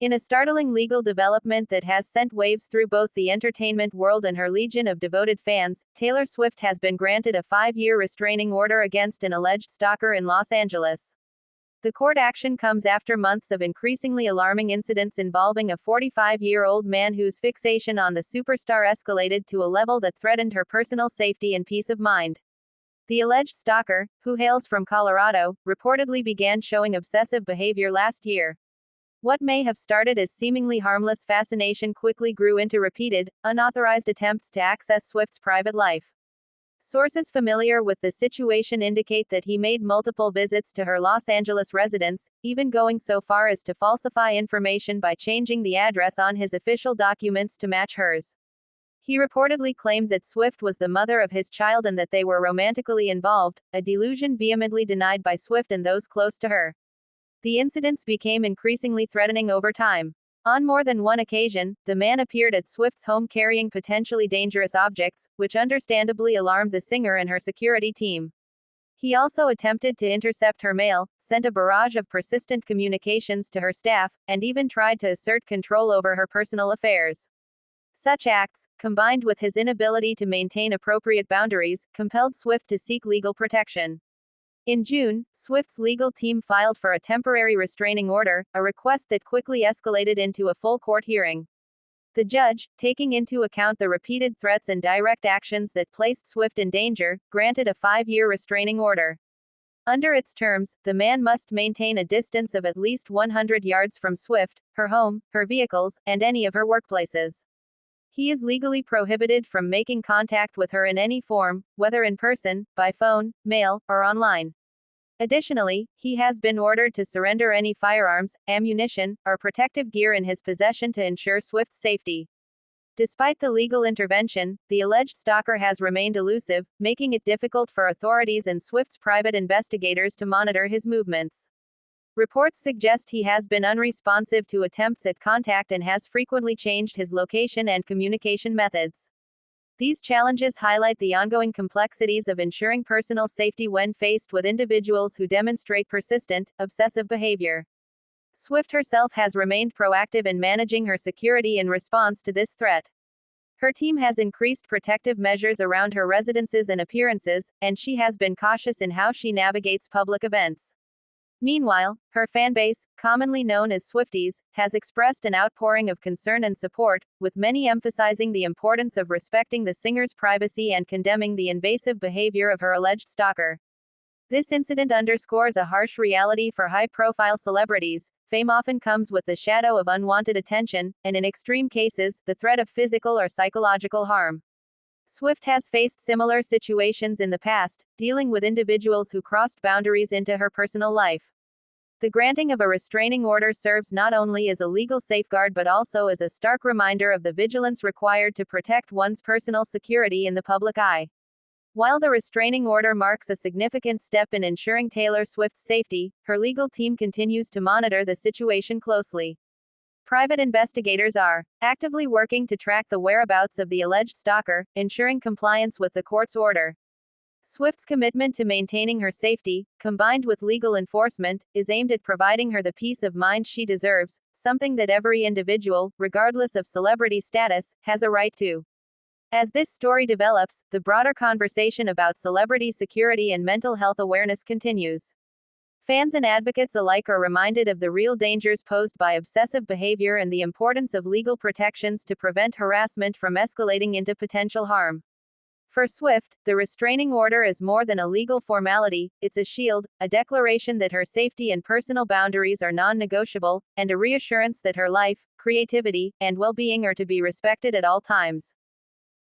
In a startling legal development that has sent waves through both the entertainment world and her legion of devoted fans, Taylor Swift has been granted a 5-year restraining order against an alleged stalker in Los Angeles. The court action comes after months of increasingly alarming incidents involving a 45-year-old man whose fixation on the superstar escalated to a level that threatened her personal safety and peace of mind. The alleged stalker, who hails from Colorado, reportedly began showing obsessive behavior last year. What may have started as seemingly harmless fascination quickly grew into repeated, unauthorized attempts to access Swift's private life. Sources familiar with the situation indicate that he made multiple visits to her Los Angeles residence, even going so far as to falsify information by changing the address on his official documents to match hers. He reportedly claimed that Swift was the mother of his child and that they were romantically involved, a delusion vehemently denied by Swift and those close to her. The incidents became increasingly threatening over time. On more than one occasion, the man appeared at Swift's home carrying potentially dangerous objects, which understandably alarmed the singer and her security team. He also attempted to intercept her mail, sent a barrage of persistent communications to her staff, and even tried to assert control over her personal affairs. Such acts, combined with his inability to maintain appropriate boundaries, compelled Swift to seek legal protection. In June, Swift's legal team filed for a temporary restraining order, a request that quickly escalated into a full court hearing. The judge, taking into account the repeated threats and direct actions that placed Swift in danger, granted a 5-year restraining order. Under its terms, the man must maintain a distance of at least 100 yards from Swift, her home, her vehicles, and any of her workplaces. He is legally prohibited from making contact with her in any form, whether in person, by phone, mail, or online. Additionally, he has been ordered to surrender any firearms, ammunition, or protective gear in his possession to ensure Swift's safety. Despite the legal intervention, the alleged stalker has remained elusive, making it difficult for authorities and Swift's private investigators to monitor his movements. Reports suggest he has been unresponsive to attempts at contact and has frequently changed his location and communication methods. These challenges highlight the ongoing complexities of ensuring personal safety when faced with individuals who demonstrate persistent, obsessive behavior. Swift herself has remained proactive in managing her security in response to this threat. Her team has increased protective measures around her residences and appearances, and she has been cautious in how she navigates public events. Meanwhile, her fanbase, commonly known as Swifties, has expressed an outpouring of concern and support, with many emphasizing the importance of respecting the singer's privacy and condemning the invasive behavior of her alleged stalker. This incident underscores a harsh reality for high-profile celebrities. Fame often comes with the shadow of unwanted attention, and in extreme cases, the threat of physical or psychological harm. Swift has faced similar situations in the past, dealing with individuals who crossed boundaries into her personal life. The granting of a restraining order serves not only as a legal safeguard but also as a stark reminder of the vigilance required to protect one's personal security in the public eye. While the restraining order marks a significant step in ensuring Taylor Swift's safety, her legal team continues to monitor the situation closely. Private investigators are actively working to track the whereabouts of the alleged stalker, ensuring compliance with the court's order. Swift's commitment to maintaining her safety, combined with legal enforcement, is aimed at providing her the peace of mind she deserves, something that every individual, regardless of celebrity status, has a right to. As this story develops, the broader conversation about celebrity security and mental health awareness continues. Fans and advocates alike are reminded of the real dangers posed by obsessive behavior and the importance of legal protections to prevent harassment from escalating into potential harm. For Swift, the restraining order is more than a legal formality, it's a shield, a declaration that her safety and personal boundaries are non-negotiable, and a reassurance that her life, creativity, and well-being are to be respected at all times.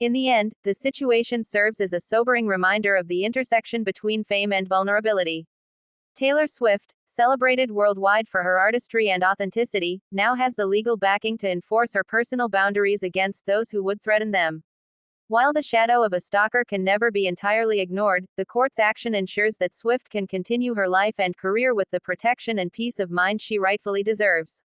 In the end, the situation serves as a sobering reminder of the intersection between fame and vulnerability. Taylor Swift, celebrated worldwide for her artistry and authenticity, now has the legal backing to enforce her personal boundaries against those who would threaten them. While the shadow of a stalker can never be entirely ignored, the court's action ensures that Swift can continue her life and career with the protection and peace of mind she rightfully deserves.